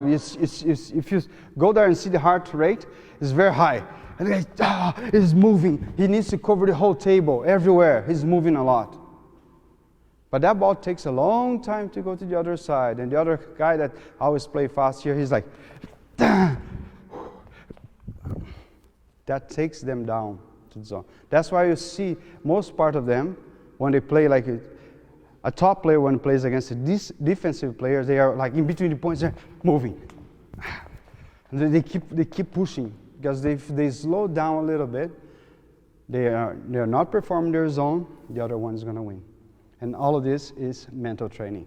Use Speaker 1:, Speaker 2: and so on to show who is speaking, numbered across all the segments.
Speaker 1: If you go there and see the heart rate, it's very high. And the guy is moving. He needs to cover the whole table, everywhere. He's moving a lot. But that ball takes a long time to go to the other side. And the other guy that always play fast here, he's like, that takes them down to the zone. That's why you see most part of them, when they play like a top player, when plays against these defensive players, they are like in between the points, they're moving. And they keep pushing. Because if they slow down a little bit, they're not performing their zone, the other one is going to win. And all of this is mental training.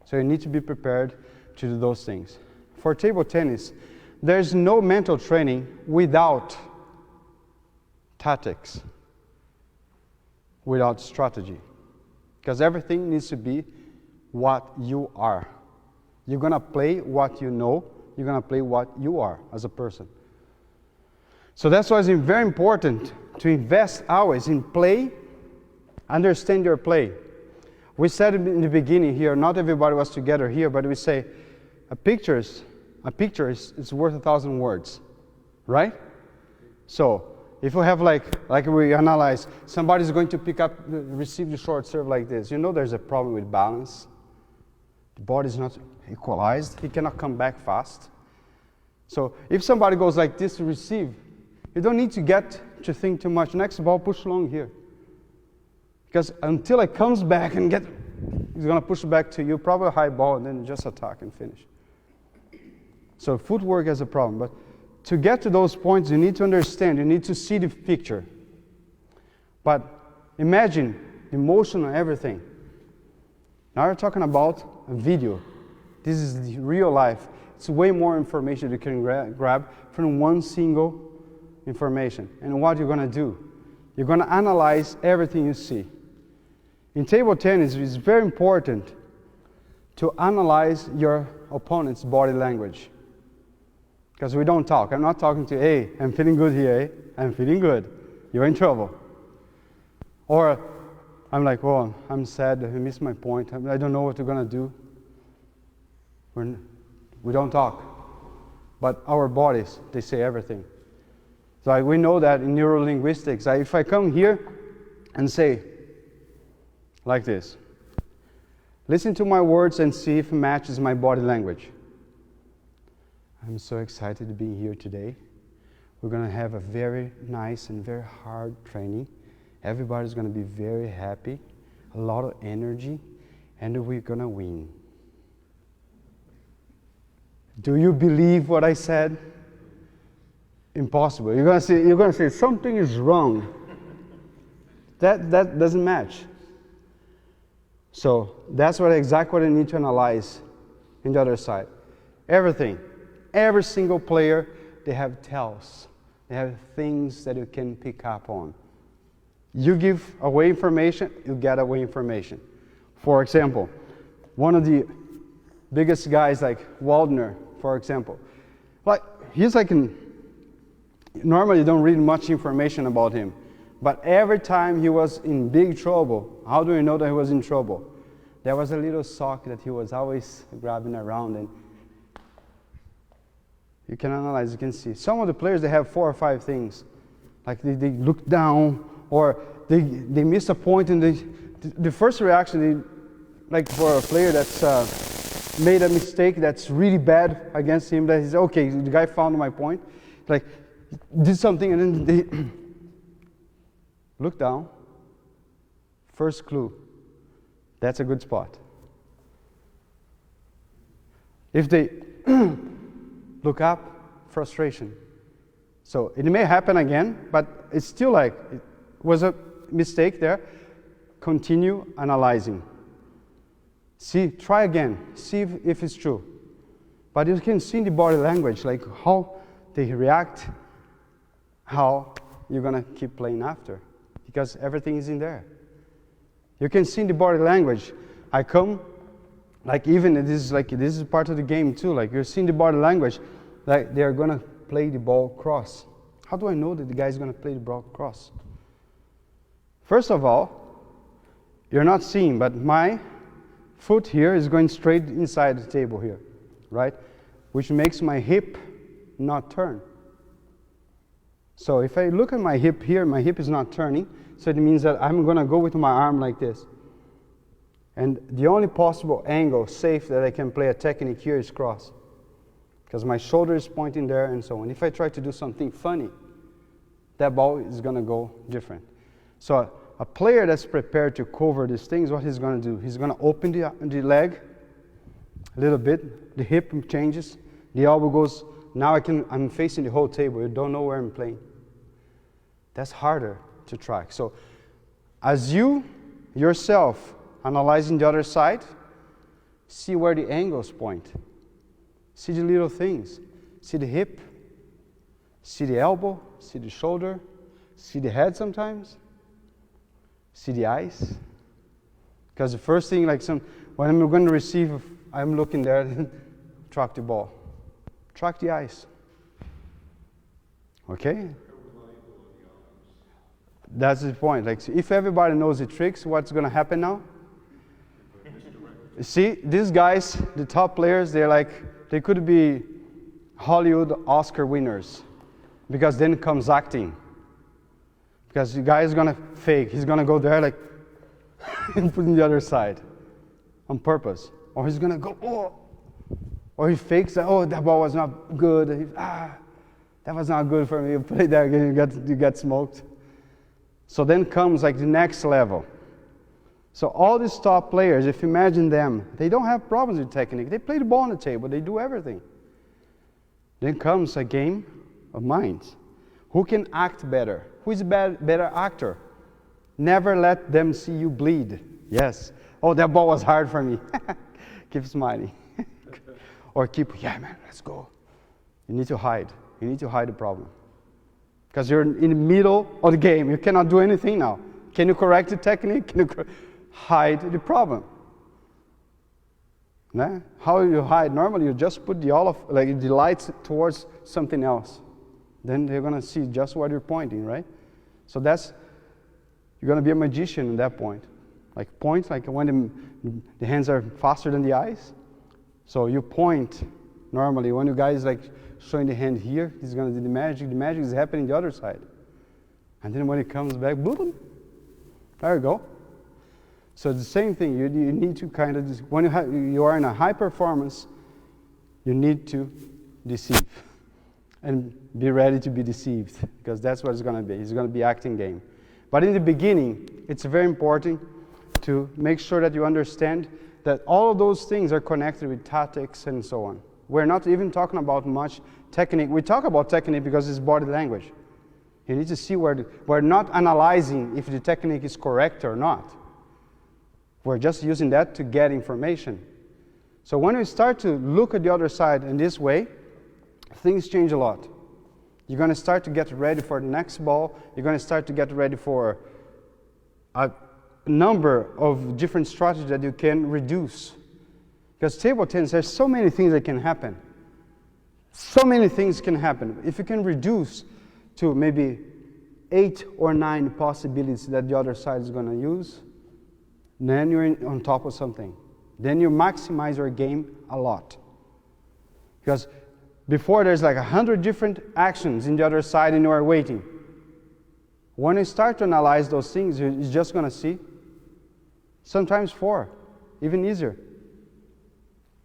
Speaker 1: So you need to be prepared to do those things. For table tennis, there's no mental training without tactics, without strategy. Because everything needs to be what you are. You're going to play what you know. You're going to play what you are as a person. So that's why it's very important to invest always in play, understand your play. We said in the beginning here, not everybody was together here, but we say a picture is worth 1,000 words, right? So if we have like we analyze, somebody's going to receive the short serve like this. You know there's a problem with balance. The body is not equalized. He cannot come back fast. So if somebody goes like this to receive, you don't need to think too much. Next ball, push long here. Because until it comes back and he's going to push it back to you, probably a high ball, and then just attack and finish. So footwork is a problem. But to get to those points, you need to understand. You need to see the picture. But imagine the motion and everything. Now we're talking about a video. This is the real life. It's way more information you can grab from one single information. And what you're going to do? You're going to analyze everything you see. In table tennis, it's very important to analyze your opponent's body language. Because we don't talk. I'm not talking to, hey, I'm feeling good here, eh? I'm feeling good. You're in trouble. Or I'm like, oh, I'm sad, I missed my point. I don't know what we're going to do. We don't talk. But our bodies, they say everything. So we know that in neurolinguistics, if I come here and say, like this, listen to my words and see if it matches my body language. I'm so excited to be here today. We're going to have a very nice and very hard training. Everybody's going to be very happy, a lot of energy, and we're going to win. Do you believe what I said? Impossible. You're going to say something is wrong. That doesn't match. So that's exactly what I need to analyze in the other side. Everything. Every single player, they have tells. They have things that you can pick up on. You give away information, you get away information. For example, one of the biggest guys like Waldner, for example, he's like normally you don't read much information about him, but every time he was in big trouble, how do we know that he was in trouble? There was a little sock that he was always grabbing around, and you can analyze, you can see. Some of the players, they have 4 or 5 things. Like they look down, or they miss a point, and the first reaction, like for a player that's made a mistake that's really bad against him, that he's, okay, the guy found my point, like did something, and then they look down. First clue, that's a good spot. If they look up, frustration. So it may happen again, but it's still like, it was a mistake there. Continue analyzing. See, try again, see if it's true. But you can see in the body language, like how they react, how you're gonna keep playing after, because everything is in there. You can see in the body language. I come, like even this is part of the game too. Like you're seeing the body language, like they are gonna play the ball cross. How do I know that the guy is gonna play the ball cross? First of all, you're not seeing, but my foot here is going straight inside the table here, right? which makes my hip not turn. So if I look at my hip here, my hip is not turning, so it means that I'm going to go with my arm like this. And the only possible angle safe that I can play a technique here is cross, because my shoulder is pointing there and so on. If I try to do something funny, that ball is going to go different. So a player that's prepared to cover these things, what he's going to do? He's going to open the leg a little bit, the hip changes, the elbow goes. Now I'm facing the whole table. You don't know where I'm playing. That's harder to track. So as you yourself analyzing the other side, see where the angles point. See the little things. See the hip. See the elbow. See the shoulder. See the head sometimes. See the eyes. Because the first thing, when I'm going to receive, I'm looking there, track the ball. Track the eyes. Okay? That's the point. If everybody knows the tricks, what's going to happen now? See, these guys, the top players, they could be Hollywood Oscar winners, because then comes acting. Because the guy is going to fake. He's going to go there and put on the other side on purpose. Or he's going to go, oh. Or he fakes that, oh, that ball was not good. That was not good for me. You play that again, you get smoked. So then comes the next level. So all these top players, if you imagine them, they don't have problems with technique. They play the ball on the table. They do everything. Then comes a game of minds. Who can act better? Who is a better actor? Never let them see you bleed. Yes. Oh, that ball was hard for me. Keep smiling. Or keep, yeah, man, let's go. You need to hide. You need to hide the problem. Because you're in the middle of the game. You cannot do anything now. Can you correct the technique? Can you hide the problem? Nah? How you hide? Normally, you just put the lights towards something else. Then they're going to see just what you're pointing, right? So you're going to be a magician at that point. Point, when the hands are faster than the eyes. So you point, normally, when you guys showing the hand here, he's going to do the magic. The magic is happening the other side. And then when it comes back, boom, there you go. So the same thing, you need to kind of, when you are in a high performance, you need to deceive. And be ready to be deceived, because that's what it's going to be. It's going to be acting game. But in the beginning, it's very important to make sure that you understand that all of those things are connected with tactics and so on. We're not even talking about much technique. We talk about technique because it's body language. You need to see we're not analyzing if the technique is correct or not. We're just using that to get information. So when we start to look at the other side in this way, things change a lot. You're going to start to get ready for the next ball. You're going to start to get ready for a number of different strategies that you can reduce. Because table tennis, there's so many things that can happen. So many things can happen. If you can reduce to maybe 8 or 9 possibilities that the other side is going to use, then you're on top of something. Then you maximize your game a lot. Because before there's 100 different actions in the other side and you are waiting. When you start to analyze those things, you're just going to see sometimes 4, even easier.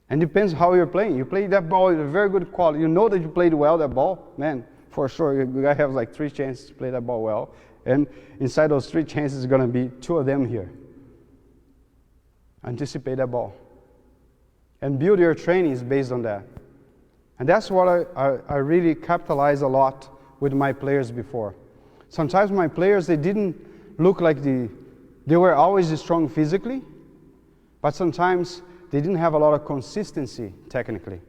Speaker 1: And depends how you're playing. You play that ball with a very good quality. You know that you played well that ball, man, for sure. You have 3 chances to play that ball well. And inside those 3 chances, is going to be 2 of them here. Anticipate that ball. And build your trainings based on that. And that's what I really capitalize a lot with my players before. Sometimes my players, they didn't look like they were always strong physically, but sometimes they didn't have a lot of consistency technically.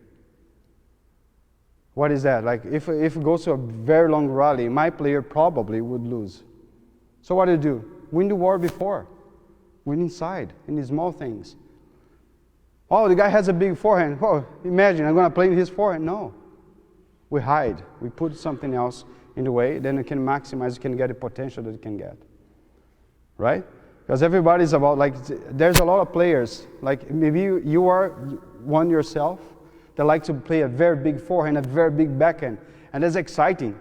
Speaker 1: What is that? If it goes to a very long rally, my player probably would lose. So what do? Win the war before. Win inside, in the small things. Oh, the guy has a big forehand. Oh, imagine, I'm going to play his forehand. No. We hide. We put something else in the way, then it can maximize, you can get the potential that you can get. Right? Because everybody's about, there's a lot of players, maybe you are one yourself, that like to play a very big forehand, a very big backhand, and that's exciting.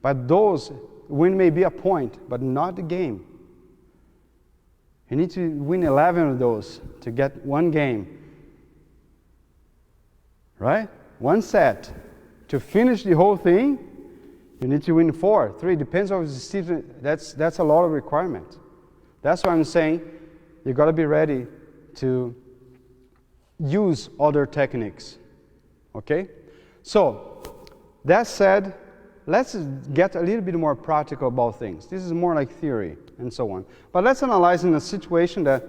Speaker 1: But those win may be a point, but not the game. You need to win 11 of those to get one game. Right? One set. To finish the whole thing, you need to win 4, 3. Depends on the student. That's a lot of requirement. That's why I'm saying you got to be ready to use other techniques. Okay? So, that said, let's get a little bit more practical about things. This is more like theory and so on. But let's analyze in a situation that,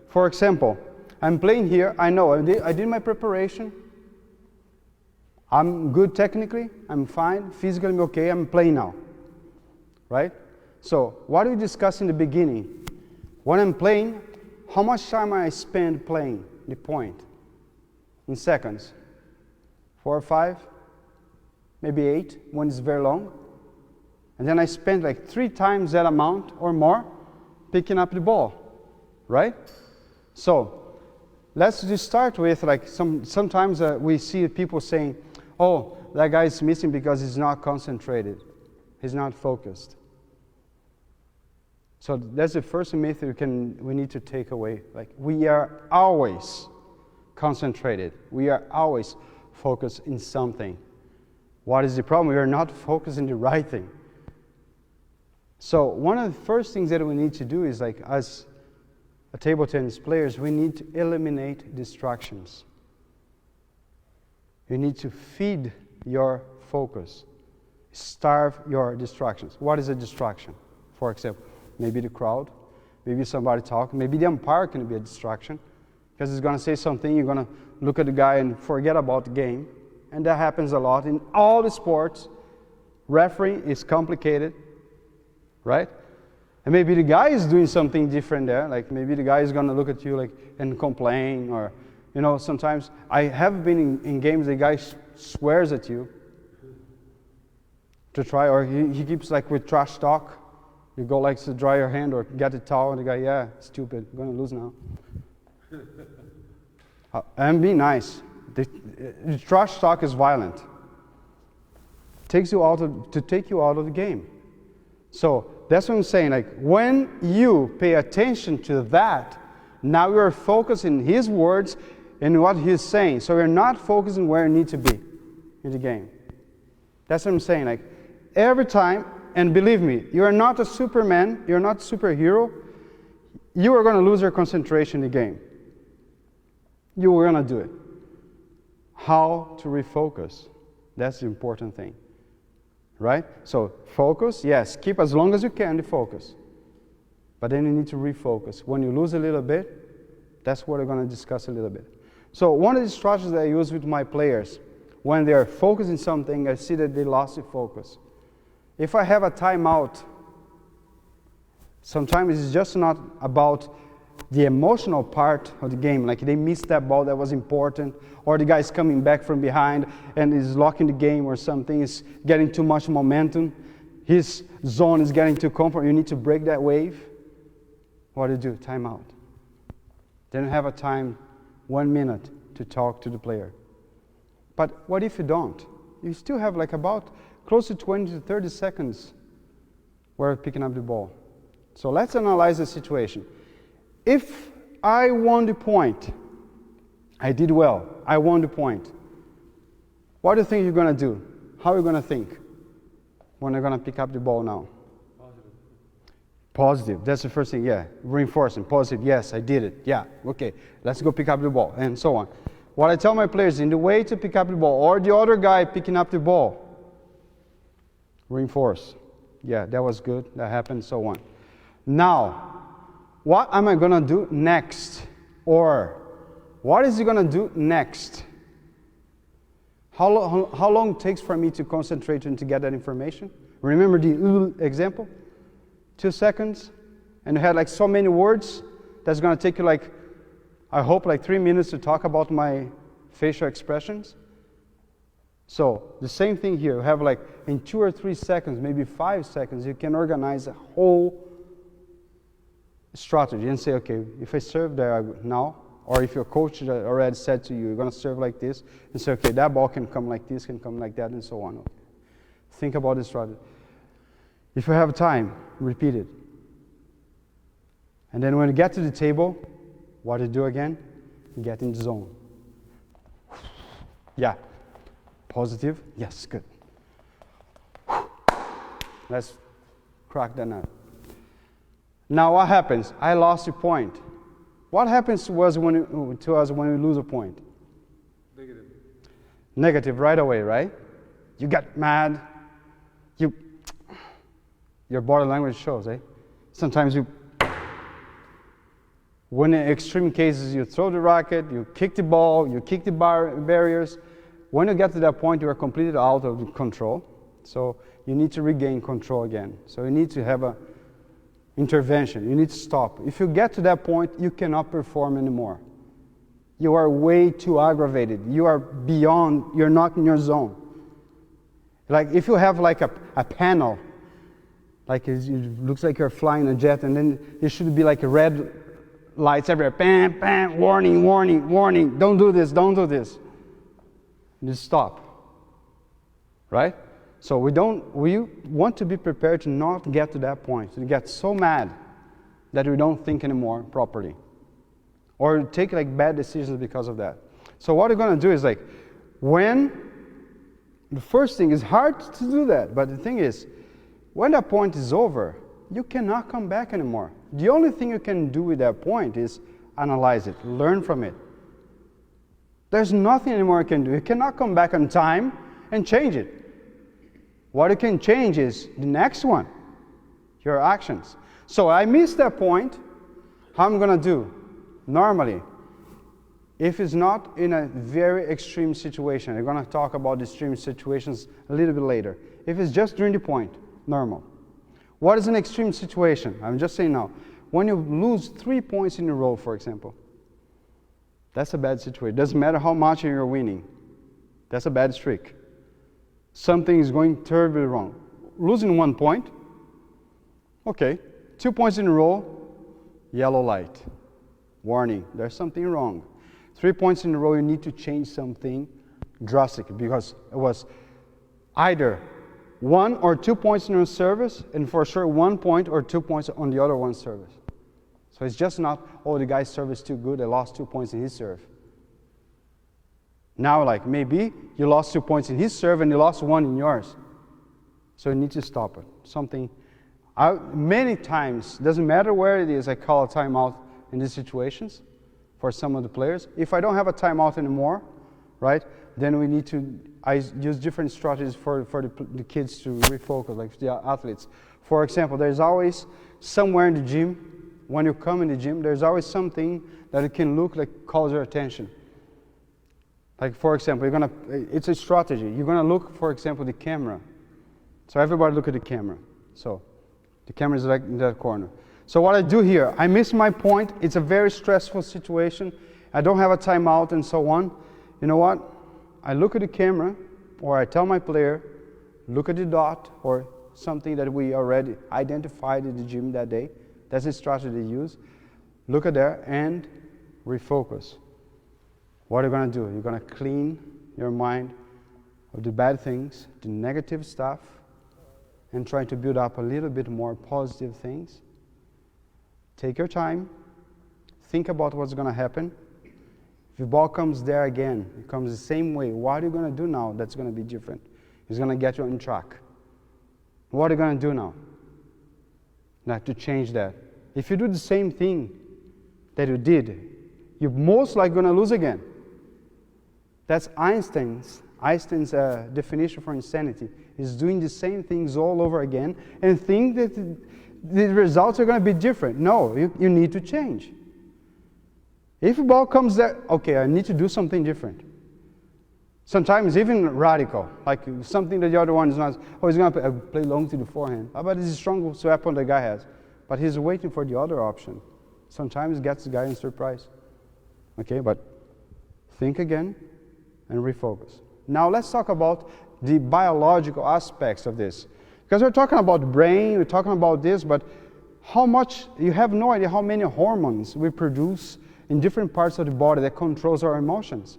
Speaker 1: for example, I'm playing here. I know I did my preparation. I'm good technically. I'm fine. Physically, I'm okay. I'm playing now. Right? So, what we discussed in the beginning, when I'm playing, how much time I spend playing the point in seconds? 4 or 5? Maybe 8 when it's very long. And then I spend like 3 times that amount or more picking up the ball, right? So let's just start with like sometimes we see people saying, oh, that guy is missing because he's not concentrated. He's not focused. So that's the first myth we need to take away. Like, we are always concentrated. We are always focused in something. What is the problem? We are not focused on the right thing. So one of the first things that we need to do is, like, as a table tennis players, we need to eliminate distractions. You need to feed your focus. Starve your distractions. What is a distraction? For example, maybe the crowd, maybe somebody talking, maybe the umpire can be a distraction because he's going to say something, you're going to look at the guy and forget about the game. And that happens a lot in all the sports. Refereeing is complicated, right? And maybe the guy is doing something different there. Like maybe the guy is going to look at you like and complain, or, you know, sometimes I have been in games the guy swears at you to try, or he keeps like with trash talk. You go like to dry your hand or get a towel, and the guy, yeah, stupid, I'm going to lose now. And be nice. The trash talk is violent. Takes you out to take you out of the game. So that's what I'm saying. Like, when you pay attention to that, now you are focusing his words and what he's saying. So you're not focusing where you need to be in the game. That's what I'm saying. Like, every time, and believe me, you are not a Superman, you're not a superhero, you are going to lose your concentration in the game. You are going to do it. How to refocus. That's the important thing. Right? So focus, yes, keep as long as you can the focus. But then you need to refocus. When you lose a little bit, that's what we're going to discuss a little bit. So one of the strategies that I use with my players, when they are focusing something, I see that they lost the focus. If I have a timeout, sometimes it's just not about the emotional part of the game, like they missed that ball that was important, or the guy's coming back from behind and is locking the game, or something is getting too much momentum, his zone is getting too comfortable, you need to break that wave. What do you do? Time out. Then you have a time, 1 minute, to talk to the player. But what if you don't? You still have like about close to 20 to 30 seconds where you're picking up the ball. So let's analyze the situation. If I won the point, I did well, I won the point, what do you think you're going to do? How are you going to think when you're going to pick up the ball now? Positive. That's the first thing, yeah. Reinforcing, positive, yes, I did it, yeah, okay, let's go pick up the ball, and so on. What I tell my players, in the way to pick up the ball, or the other guy picking up the ball, reinforce. Yeah, that was good, that happened, so on. Now, what am I going to do next? Or, what is he going to do next? How long it takes for me to concentrate and to get that information? Remember the example? 2 seconds, and you had like so many words, that's going to take you like, I hope like 3 minutes to talk about my facial expressions. So, the same thing here, you have like in 2 or 3 seconds, maybe 5 seconds, you can organize a whole strategy and say, okay, if I serve there now, Or if your coach already said to you, you're going to serve like this, and say, okay, that ball can come like this, can come like that, and so on. Okay. Think about this strategy. If you have time, repeat it. And then when you get to the table, what do you do again? You get in the zone. Yeah. Positive? Yes, good. Let's crack that nut. Now what happens? I lost a point. What happens to us when we lose a point?
Speaker 2: Negative.
Speaker 1: Negative right away, right? You get mad. Your body language shows, eh? Sometimes when in extreme cases, you throw the racket, you kick the ball, you kick the barriers. When you get to that point, you are completely out of control. So you need to regain control again. So you need to have an intervention. You need to stop. If you get to that point, you cannot perform anymore. You are way too aggravated. You are beyond, you're not in your zone. Like if you have like a panel, like it looks like you're flying a jet, and then there should be like a red lights everywhere. Bam, bam, warning, warning, warning. Don't do this, don't do this. Just stop. Right? So we want to be prepared to not get to that point, to get so mad that we don't think anymore properly. Or take like bad decisions because of that. So what we're going to do is like, the first thing is hard to do that, but the thing is, when that point is over, you cannot come back anymore. The only thing you can do with that point is analyze it, learn from it. There's nothing anymore you can do. You cannot come back on time and change it. What you can change is the next one, your actions. So I missed that point, how I'm going to do? Normally, if it's not in a very extreme situation, we're going to talk about the extreme situations a little bit later. If it's just during the point, normal. What is an extreme situation? I'm just saying now. When you lose 3 points in a row, for example, that's a bad situation. It doesn't matter how much you're winning. That's a bad streak. Something is going terribly wrong. Losing 1 point, okay. 2 points in a row, yellow light. Warning, there's something wrong. 3 points in a row, you need to change something drastic because it was either 1 or 2 points in your service, and for sure 1 point or 2 points on the other one's service. So it's just not, oh, the guy's service is too good, I lost 2 points in his serve. Now, like, maybe you lost 2 points in his serve and you lost 1 in yours. So you need to stop it. Many times, doesn't matter where it is, I call a timeout in these situations for some of the players. If I don't have a timeout anymore, right, then I use different strategies for the kids to refocus, like the athletes. For example, there's always somewhere in the gym, when you come in the gym, there's always something that it can look like calls your attention. Like, for example, it's a strategy. You're going to look, for example, the camera. So everybody look at the camera. So the camera is like in that corner. So what I do here, I miss my point. It's a very stressful situation. I don't have a timeout and so on. You know what? I look at the camera, or I tell my player, look at the dot, or something that we already identified in the gym that day. That's the strategy they use. Look at there and refocus. What are you going to do? You're going to clean your mind of the bad things, the negative stuff, and try to build up a little bit more positive things. Take your time. Think about what's going to happen. If the ball comes there again, it comes the same way, what are you going to do now that's going to be different? It's going to get you on track. What are you going to do now? Now, to change that. If you do the same thing that you did, you're most likely going to lose again. That's Einstein's definition for insanity, is doing the same things all over again and think that the results are going to be different. No, you need to change. If a ball comes there, okay, I need to do something different. Sometimes even radical, like something that the other one is not, oh, he's going to play long to the forehand. How about this strong weapon the guy has? But he's waiting for the other option. Sometimes it gets the guy in surprise. Okay, but think again and refocus. Now let's talk about the biological aspects of this. Because we're talking about the brain, we're talking about this, but how much, you have no idea how many hormones we produce in different parts of the body that controls our emotions.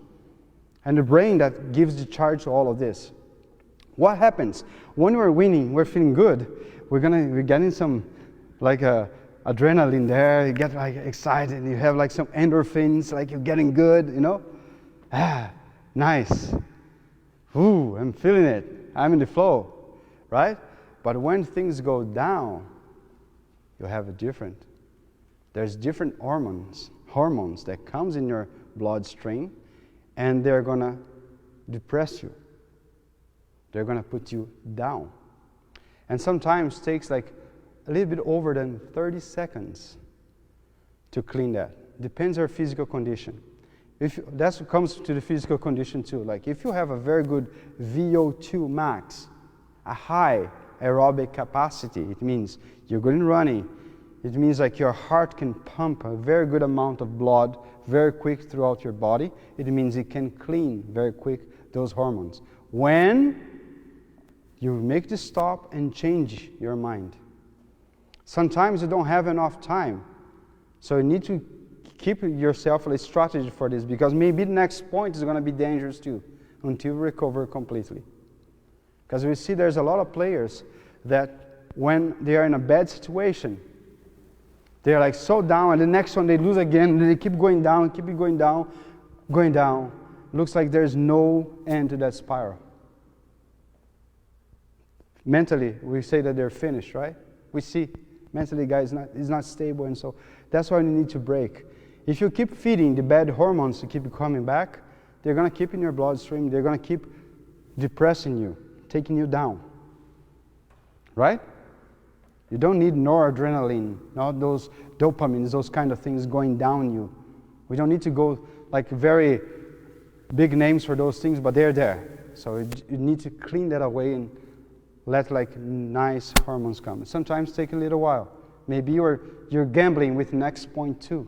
Speaker 1: And the brain that gives the charge to all of this. What happens? When we're winning, we're feeling good, we're getting some like adrenaline there, you get like excited, you have like some endorphins, like you're getting good, you know? Nice. Ooh, I'm feeling it. I'm in the flow, right? But when things go down, you have there's different hormones that comes in your bloodstream, and they're gonna depress you. They're gonna put you down. And sometimes takes like a little bit over than 30 seconds to clean that. Depends on your physical condition. That's what comes to the physical condition too. Like if you have a very good VO2 max, a high aerobic capacity, it means you're good in running. It means like your heart can pump a very good amount of blood very quick throughout your body. It means it can clean very quick those hormones. When you make the stop and change your mind. Sometimes you don't have enough time. So you need to keep yourself a strategy for this, because maybe the next point is going to be dangerous too, until you recover completely. Because we see there's a lot of players that when they are in a bad situation, they're like so down, and the next one they lose again, and they keep going down, going down. Looks like there's no end to that spiral. Mentally, we say that they're finished, right? We see mentally the guy is not stable, and so that's why you need to break. If you keep feeding the bad hormones to keep coming back, they're going to keep in your bloodstream, they're going to keep depressing you, taking you down. Right? You don't need noradrenaline, not those dopamines, those kind of things going down you. We don't need to go like very big names for those things, but they're there. So you need to clean that away and let like nice hormones come. Sometimes take a little while. Maybe you're gambling with next point too.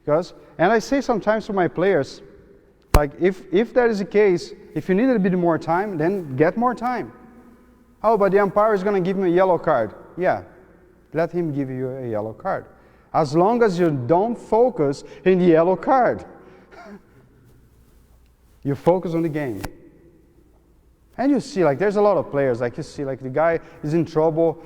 Speaker 1: And I say sometimes to my players, like if that is the case, if you need a bit more time, then get more time. Oh, but the umpire is going to give me a yellow card. Yeah, let him give you a yellow card. As long as you don't focus in the yellow card. You focus on the game. And you see, like, there's a lot of players, like, you see, like, the guy is in trouble,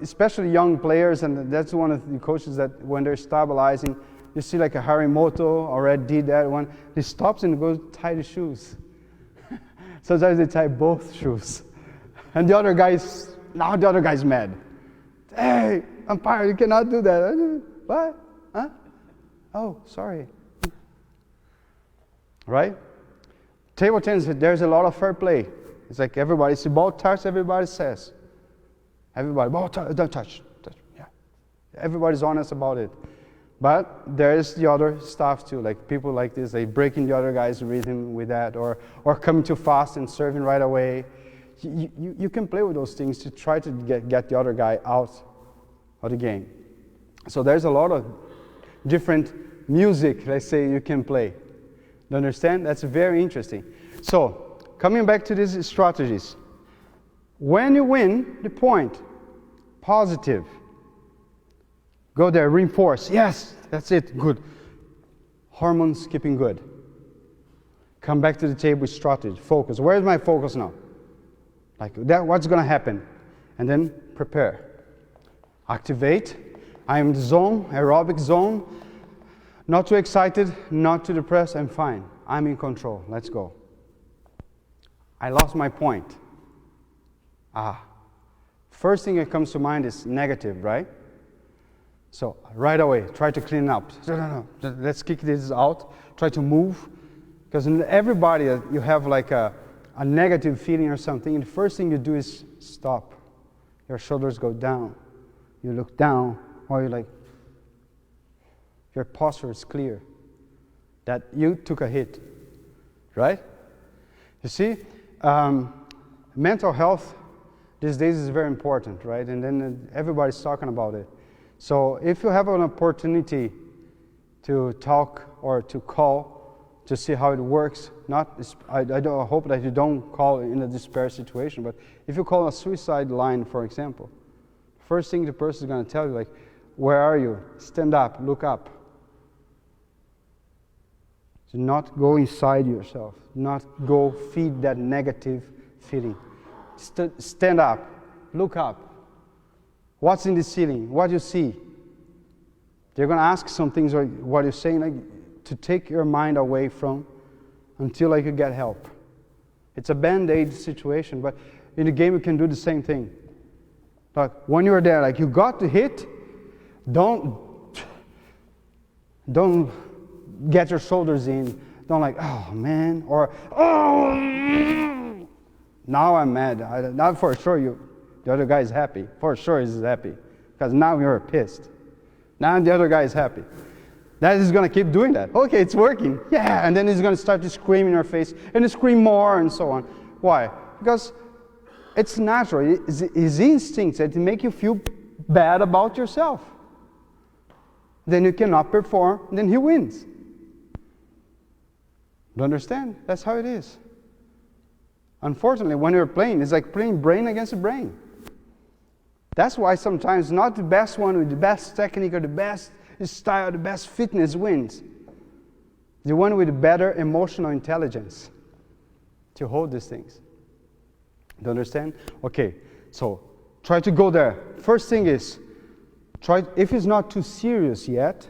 Speaker 1: especially young players, and that's one of the coaches that, when they're stabilizing, you see, like, a Harimoto already did that one. He stops and goes tie the shoes. Sometimes they tie both shoes. And the other guy's mad. Hey, umpire, you cannot do that. What? Huh? Oh, sorry. Right? Table tennis, there's a lot of fair play. It's like everybody, see ball touch, everybody says. Everybody, ball touch, don't touch. Yeah. Everybody's honest about it. But there's the other stuff too, like people like this, they breaking the other guy's rhythm with that, or coming too fast and serving right away. You can play with those things to try to get the other guy out of the game. So there's a lot of different music, let's say, you can play. You understand? That's very interesting. So, coming back to these strategies. When you win the point, positive. Go there, reinforce. Yes, that's it, good. Hormones keeping good. Come back to the table with strategy, focus. Where's my focus now? Like that, what's going to happen? And then prepare. Activate. I am in the zone, aerobic zone. Not too excited, not too depressed, I'm fine. I'm in control, let's go. I lost my point. First thing that comes to mind is negative, right? So right away, try to clean up. No, let's kick this out. Try to move. Because in everybody, you have like a negative feeling or something, and the first thing you do is stop. Your shoulders go down. You look down, or you're like, your posture is clear. That you took a hit, right? You see, mental health these days is very important, right? And then everybody's talking about it. So if you have an opportunity to talk or to call to see how it works, I hope that you don't call in a despair situation, but if you call a suicide line, for example, first thing the person is going to tell you, like, where are you? Stand up, look up. Do not go inside yourself. Do not go feed that negative feeling. Stand up. Look up. What's in the ceiling? What you see? They're going to ask some things like what you're saying, like to take your mind away from until like you get help. It's a band-aid situation, but in the game you can do the same thing. Like when you're there, like you got the hit, don't get your shoulders in. Don't like, oh man, or oh, now I'm mad. Now for sure the other guy is happy. For sure he's happy because now you're pissed. Now the other guy is happy. That is going to keep doing that. Okay, it's working. Yeah, and then he's going to start to scream in your face and scream more and so on. Why? Because it's natural. It's his instincts that make you feel bad about yourself. Then you cannot perform, then he wins. You understand? That's how it is. Unfortunately, when you're playing, it's like playing brain against brain. That's why sometimes not the best one with the best technique or the best style, the best fitness wins. The one with better emotional intelligence to hold these things. Do you understand? Okay, so try to go there. First thing is, try, if it's not too serious yet,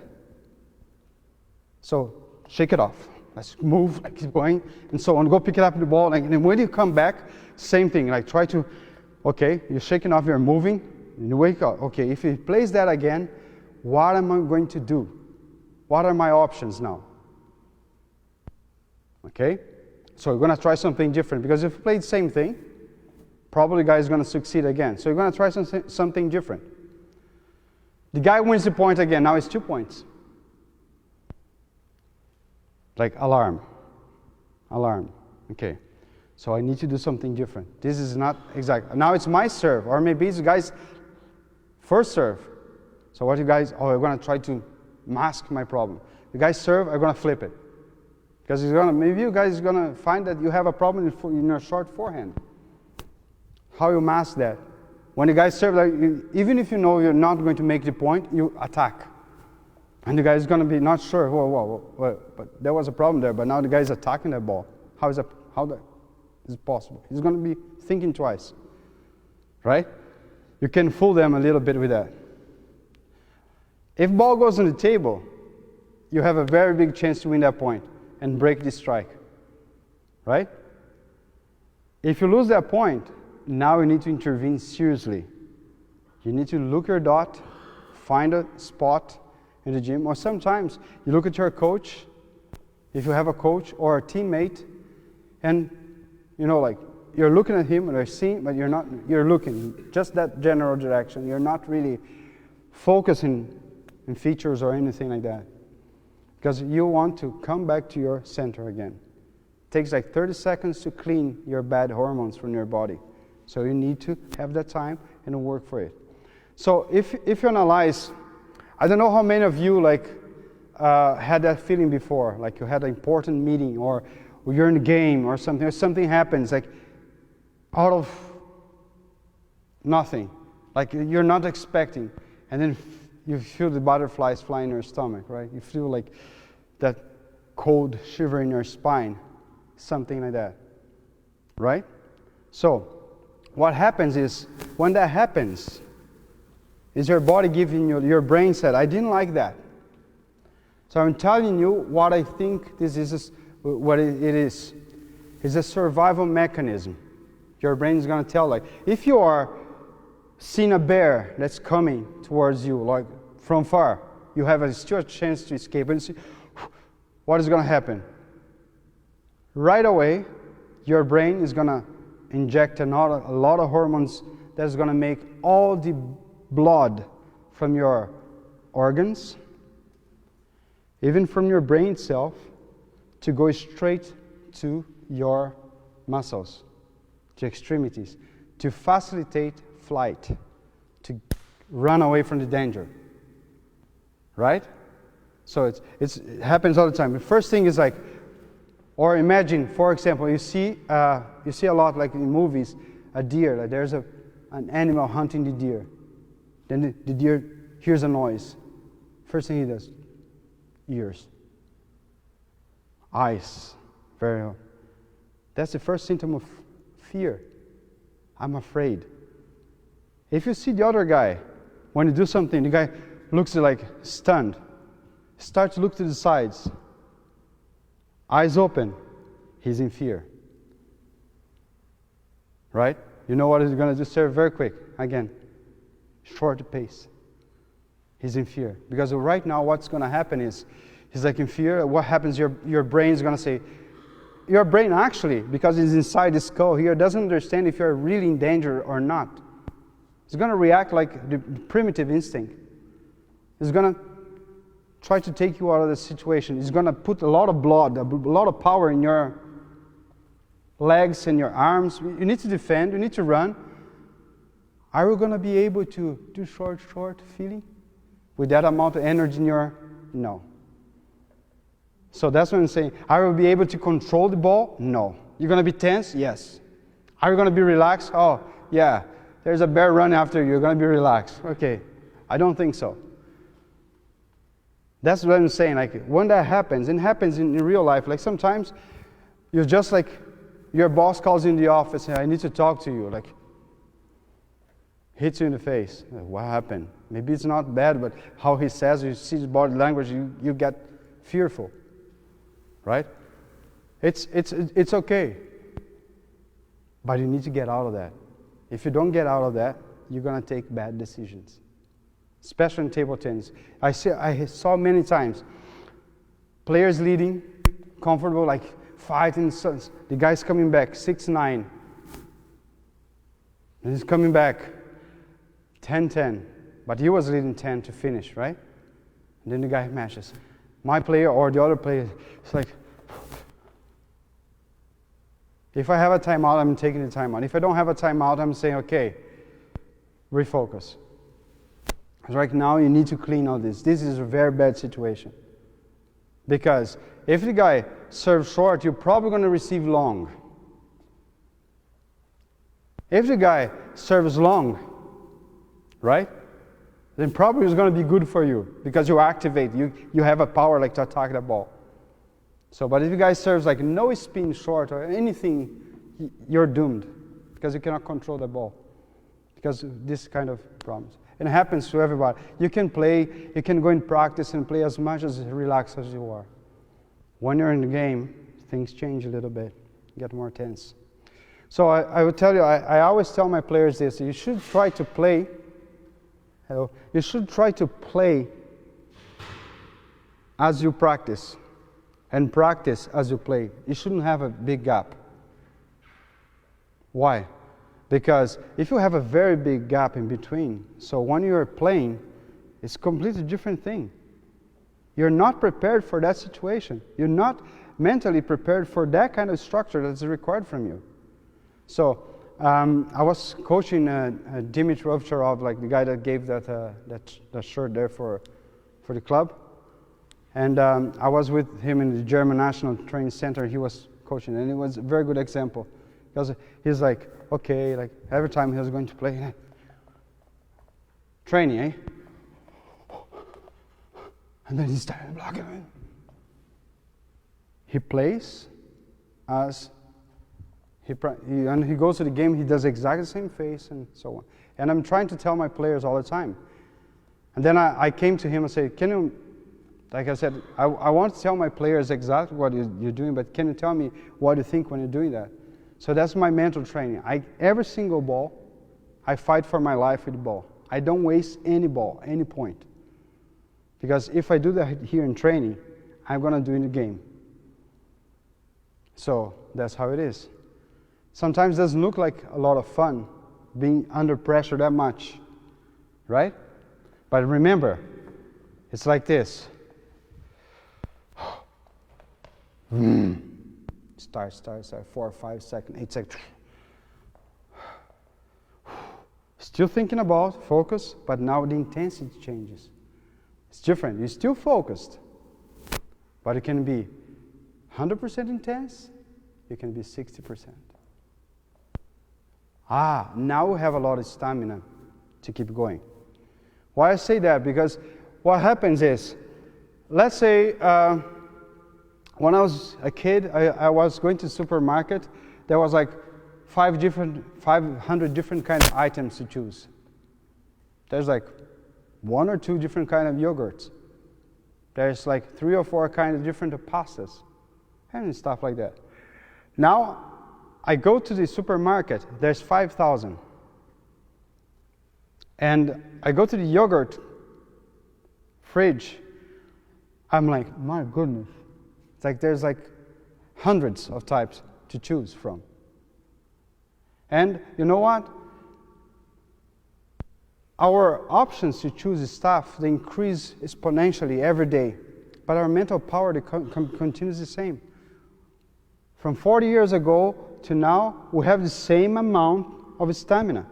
Speaker 1: so shake it off. Let's move, like keep going, and so on. Go pick it up in the ball, and then when you come back, same thing. Like try to, okay, you're shaking off, you're moving, and you wake up. Okay, if he plays that again, what am I going to do? What are my options now? Okay, so you're going to try something different, because if you play the same thing, probably the guy is going to succeed again. So you're going to try something different. The guy wins the point again. Now it's 2 points. Like alarm. Alarm. Okay. So I need to do something different. This is not exact. Now it's my serve, or maybe it's the guy's first serve. So what you guys, we're going to try to mask my problem. The guy's serve, I'm going to flip it. Because maybe you guys are going to find that you have a problem in your short forehand. How you mask that? When the guy serves, like, even if you know you're not going to make the point, you attack. And the guy is going to be not sure, but there was a problem there, but now the guy is attacking that ball. How is that possible? He's going to be thinking twice. Right? You can fool them a little bit with that. If ball goes on the table, you have a very big chance to win that point and break the strike. Right? If you lose that point, now you need to intervene seriously. You need to look your dot, find a spot in the gym, or sometimes you look at your coach, if you have a coach or a teammate, and like you're looking at him or you're seeing, but you're looking just that general direction. You're not really focusing in features or anything like that, because you want to come back to your center again. It takes like 30 seconds to clean your bad hormones from your body. So you need to have that time and work for it. So if you analyze, I don't know how many of you had that feeling before, like you had an important meeting or you're in a game or something happens like out of nothing, like you're not expecting, and then you feel the butterflies fly in your stomach, right? You feel like that cold shiver in your spine, something like that, right? So what happens is, when that happens, is your body giving you, your brain said, I didn't like that. So I'm telling you what I think this is, what it is. It's a survival mechanism. Your brain is going to tell, like, if you are seeing a bear that's coming towards you, like from far, you have still a chance to escape, and see what is going to happen. Right away, your brain is going to inject a lot of hormones that's going to make all the blood from your organs, even from your brain itself, to go straight to your muscles, to extremities, to facilitate flight, to run away from the danger. Right? So it happens all the time. The first thing is like, or imagine, for example, you see a lot, like in movies, a deer. Like there's an animal hunting the deer. Then the deer hears a noise. First thing he does, ears. Eyes, very. That's the first symptom of fear. I'm afraid. If you see the other guy, when you do something, the guy looks like stunned. Start to look to the sides. Eyes open. He's in fear. Right? You know what he's going to do? Serve very quick. Again, short pace. He's in fear. Because right now what's going to happen is, he's like in fear. What happens, your brain is going to say, your brain actually, because it's inside the skull here, doesn't understand if you're really in danger or not. It's going to react like the primitive instinct. It's going to try to take you out of the situation. It's going to put a lot of blood, a lot of power in your legs and your arms. You need to defend, you need to run. Are you going to be able to do short feeling? With that amount of energy in your... No. So that's what I'm saying. Are you be able to control the ball? No. You're going to be tense? Yes. Are you going to be relaxed? Oh, yeah. There's a bear running after you. You're going to be relaxed. Okay. I don't think so. That's what I'm saying. Like, when that happens, and it happens in real life, like sometimes you're just like, your boss calls you in the office and I need to talk to you. Like, hits you in the face. Like, what happened? Maybe it's not bad, but how he says, you see his body language, you get fearful. Right? It's okay. But you need to get out of that. If you don't get out of that, you're going to take bad decisions. Especially in table tennis. I saw many times players leading, comfortable, like fighting. The guy's coming back, 6-9. And he's coming back, 10-10. But he was leading 10 to finish, right? And then the guy matches. My player or the other player, it's like, if I have a timeout, I'm taking the timeout. If I don't have a timeout, I'm saying, okay, refocus. Right now, you need to clean all this. This is a very bad situation. Because if the guy serves short, you're probably going to receive long. If the guy serves long, right? Then probably it's going to be good for you because you activate, you have a power like to attack the ball. So, but if the guy serves like no spin short or anything, you're doomed because you cannot control the ball because of this kind of problems. And it happens to everybody. You can play, you can go in practice and play as much as relaxed as you are. When you're in the game, things change a little bit, get more tense. So I would tell you, I always tell my players this: you should try to play. You should try to play as you practice and practice as you play. You shouldn't have a big gap. Why? Because if you have a very big gap in between, so when you're playing, it's a completely different thing. You're not prepared for that situation. You're not mentally prepared for that kind of structure that's required from you. So I was coaching Dmitry Ovcharov, like the guy that gave that shirt there for the club. And I was with him in the German National Training Center. He was coaching, and it was a very good example. Because he's like, okay, like every time he was going to play, training, eh? And then he started blocking. He plays as and he goes to the game, he does exactly the same face and so on. And I'm trying to tell my players all the time. And then I came to him and said, can you, like I said, I want to tell my players exactly what you're doing, but can you tell me what you think when you're doing that? So that's my mental training. Every single ball, I fight for my life with the ball. I don't waste any ball, any point. Because if I do that here in training, I'm going to do it in the game. So that's how it is. Sometimes it doesn't look like a lot of fun being under pressure that much, right? But remember, it's like this. Start, 4, 5 seconds, 8 seconds. Still thinking about focus, but now the intensity changes. It's different. You're still focused, but it can be 100% intense. It can be 60%. Now we have a lot of stamina to keep going. Why I say that? Because what happens is, let's say when I was a kid, I was going to the supermarket. There was like 500 different kind of items to choose. There's like 1 or 2 different kind of yogurts. There's like 3 or 4 kind of different pastas and stuff like that. Now, I go to the supermarket, there's 5,000. And I go to the yogurt fridge, I'm like, my goodness. It's like there's like hundreds of types to choose from. And you know what? Our options to choose stuff, they increase exponentially every day. But our mental power continues the same. From 40 years ago to now, we have the same amount of stamina.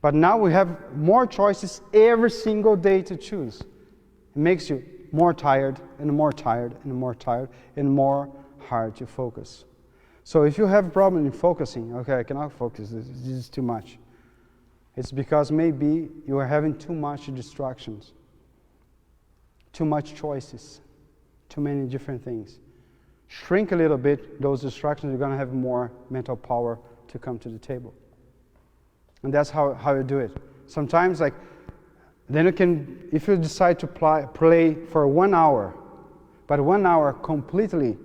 Speaker 1: But now we have more choices every single day to choose. It makes you more tired and more tired and more tired and more hard to focus. So if you have a problem in focusing, okay, I cannot focus, this is too much. It's because maybe you are having too much distractions, too much choices, too many different things. Shrink a little bit those distractions, you're going to have more mental power to come to the table. And that's how you do it. Sometimes, like, then you can, if you decide to play for 1 hour, but 1 hour completely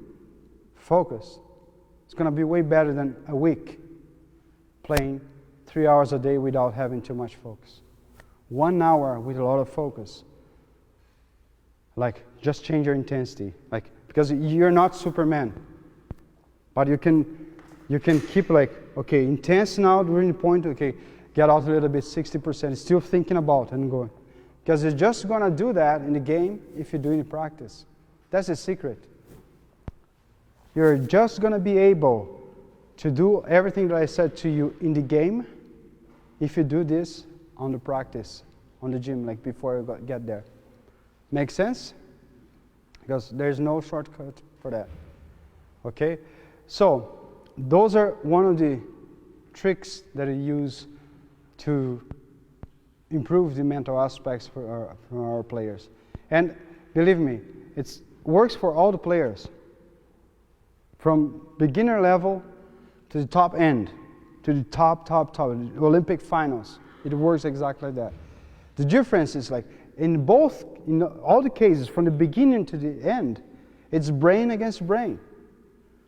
Speaker 1: focused, it's going to be way better than a week playing 3 hours a day without having too much focus. 1 hour with a lot of focus. Like, just change your intensity. Like, because you're not Superman. But you can keep like, okay, intense now during the point, okay, get out a little bit, 60%, still thinking about and going. Because you're just going to do that in the game if you do it in practice. That's the secret. You're just going to be able to do everything that I said to you in the game if you do this on the practice, on the gym, like before you get there. Make sense? Because there's no shortcut for that. Okay? So, those are one of the tricks that I use to improve the mental aspects for our players. And believe me, it works for all the players. From beginner level to the top end, to the top, Olympic finals. It works exactly like that. The difference is like, in all the cases, from the beginning to the end, it's brain against brain.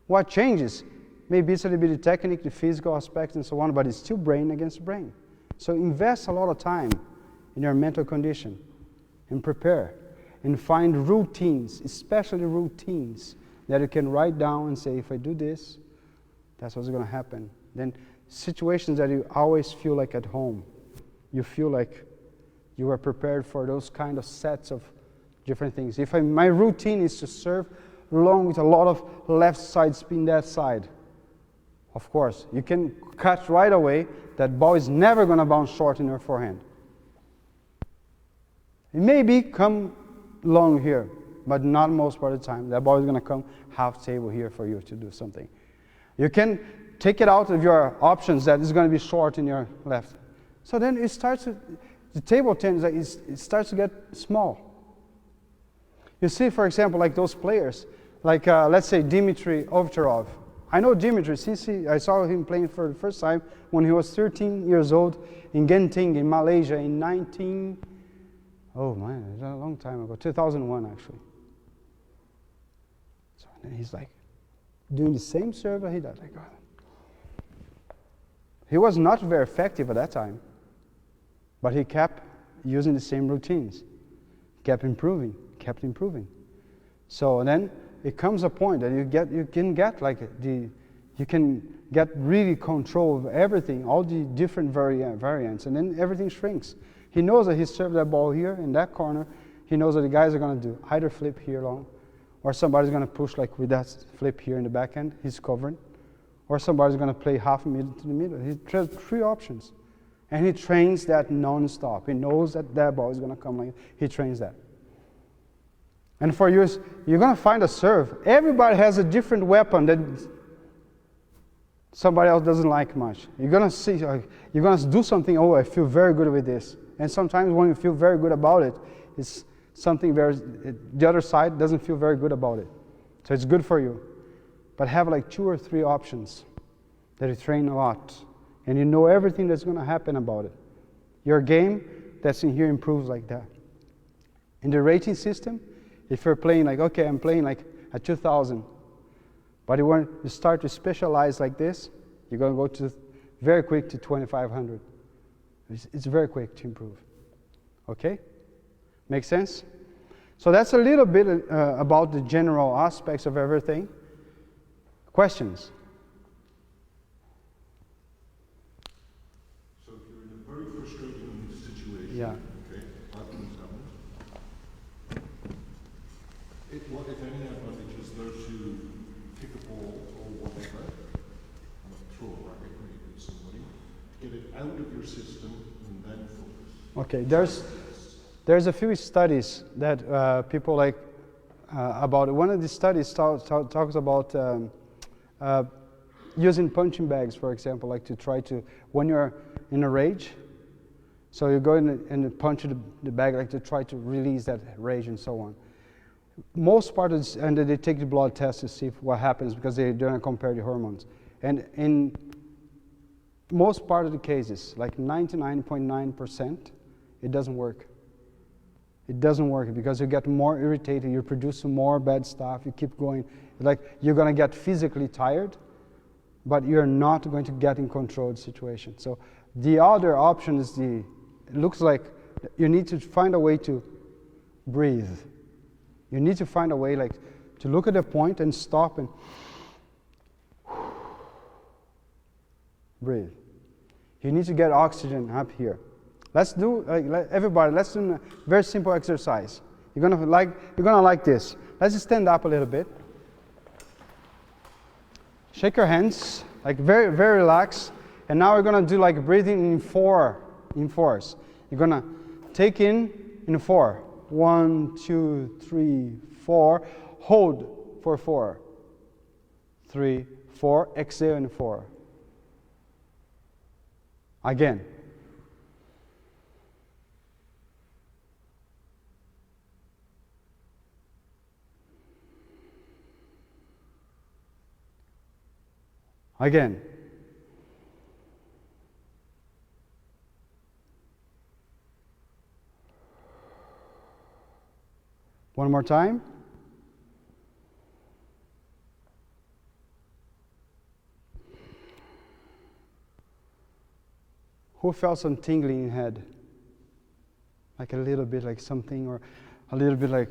Speaker 1: What changes? Maybe it's a little bit of technique, the physical aspect and so on, but it's still brain against brain. So invest a lot of time in your mental condition and prepare and find routines, especially routines that you can write down and say, if I do this, that's what's going to happen. Then situations that you always feel like at home, you feel like you are prepared for those kind of sets of different things. If my routine is to serve long with a lot of left side spin that side, of course, you can catch right away that ball is never going to bounce short in your forehand. It may come long here, but not most part of the time. That ball is going to come half table here for you to do something. You can take it out of your options that is going to be short in your left. So then it starts to, the table tennis, it starts to get small. You see, for example, like those players, like let's say Dmitry Ovtcharov. I know Dmitry, I saw him playing for the first time when he was 13 years old in Genting in Malaysia in oh man, it was a long time ago, 2001 actually. So then he's like doing the same serve that he does. Like, he was not very effective at that time, but he kept using the same routines, kept improving. So then it comes a point that you can get really control of everything, all the different variants, and then everything shrinks. He knows that he served that ball here in that corner. He knows that the guys are going to do either flip here long, or somebody's going to push like with that flip here in the back end. He's covering, or somebody's going to play half a middle to the middle. He has 3 options, and he trains that non-stop. He knows that ball is going to come like he trains that. And for you, you're going to find a serve. Everybody has a different weapon that somebody else doesn't like much. You're going to see, you're going to do something, oh, I feel very good with this. And sometimes when you feel very good about it, it's something the other side doesn't feel very good about it. So it's good for you. But have like 2 or 3 options that you train a lot. And you know everything that's going to happen about it. Your game that's in here improves like that. In the rating system, if you're playing like, okay, I'm playing like at 2,000, but you start to specialize like this, you're going to go to very quick to 2,500. It's very quick to improve. Okay? Make sense? So that's a little bit about the general aspects of everything. Questions?
Speaker 2: So if you're in a very frustrating situation,
Speaker 1: yeah.
Speaker 2: okay, happens. What, if any, advantage is there to pick a ball or whatever, and throw a racket maybe at somebody, get it out of your system and then focus?
Speaker 1: Okay, there's a few studies that people like about it. One of the studies talks about using punching bags, for example, like to try to, when you're in a rage, so you go in and punch the bag like to try to release that rage and so on. Most part of this, and they take the blood test to see what happens because they're going to compare the hormones. And in most part of the cases, like 99.9%, it doesn't work. It doesn't work because you get more irritated, you produce more bad stuff, you keep going. Like you're going to get physically tired, but you're not going to get in control of the situation. So the other option is it looks like you need to find a way to breathe. You need to find a way like to look at the point and stop and breathe. You need to get oxygen up here. Let's do, everybody, let's do a very simple exercise. You're gonna like this. Let's just stand up a little bit. Shake your hands, like very, very relaxed. And now we're gonna do like breathing in fours. You're gonna take in 4. 1, 2, 3, 4. Hold for 4. 3, 4. Exhale in 4. Again. Again. One more time. Who felt some tingling in head? Like a little bit like something, or a little bit like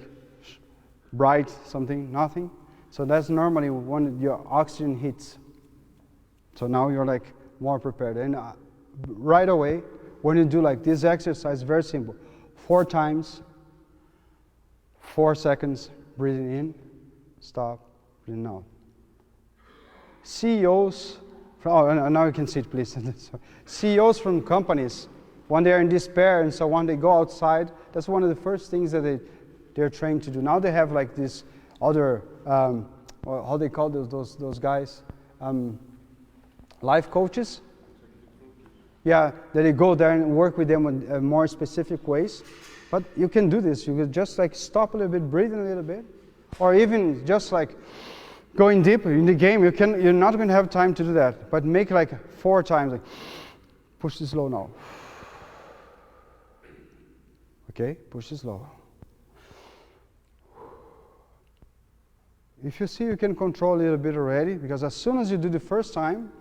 Speaker 1: bright something, nothing? So that's normally when your oxygen hits. So now you're like more prepared. And right away, when you do like this exercise, very simple. 4 times, 4 seconds, breathing in, stop, breathing out. CEOs, now you can sit, please. CEOs from companies, when they're in despair and so on, they go outside. That's one of the first things that they're trained to do. Now they have like this other, how they call those guys? Life coaches. Yeah, that they go there and work with them in more specific ways. But you can do this. You can just like stop a little bit, breathe in a little bit, or even just like going deeper in the game. You're not going to have time to do that. But make like 4 times. Like, push it slow now. Okay, push it slow. If you see you can control a little bit already, because as soon as you do the first time,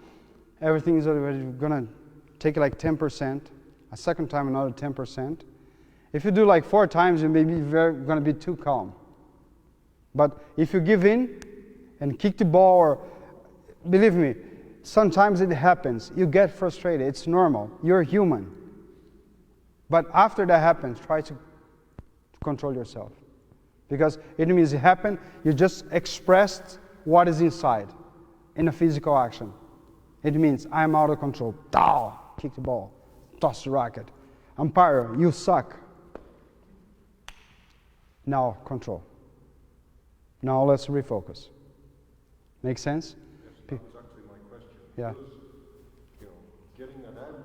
Speaker 1: everything is already going to take like 10%. A second time, another 10%. If you do like 4 times, you may be going to be too calm. But if you give in and kick the ball, or believe me, sometimes it happens. You get frustrated. It's normal. You're human. But after that happens, try to control yourself. Because it means it happened, you just expressed what is inside in a physical action. It means I'm out of control. Dow, kick the ball, toss the racket. Umpire, you suck. Now control. Now let's refocus. Make sense?
Speaker 2: Yes, that was actually my question.
Speaker 1: Yeah.
Speaker 2: Because, getting that out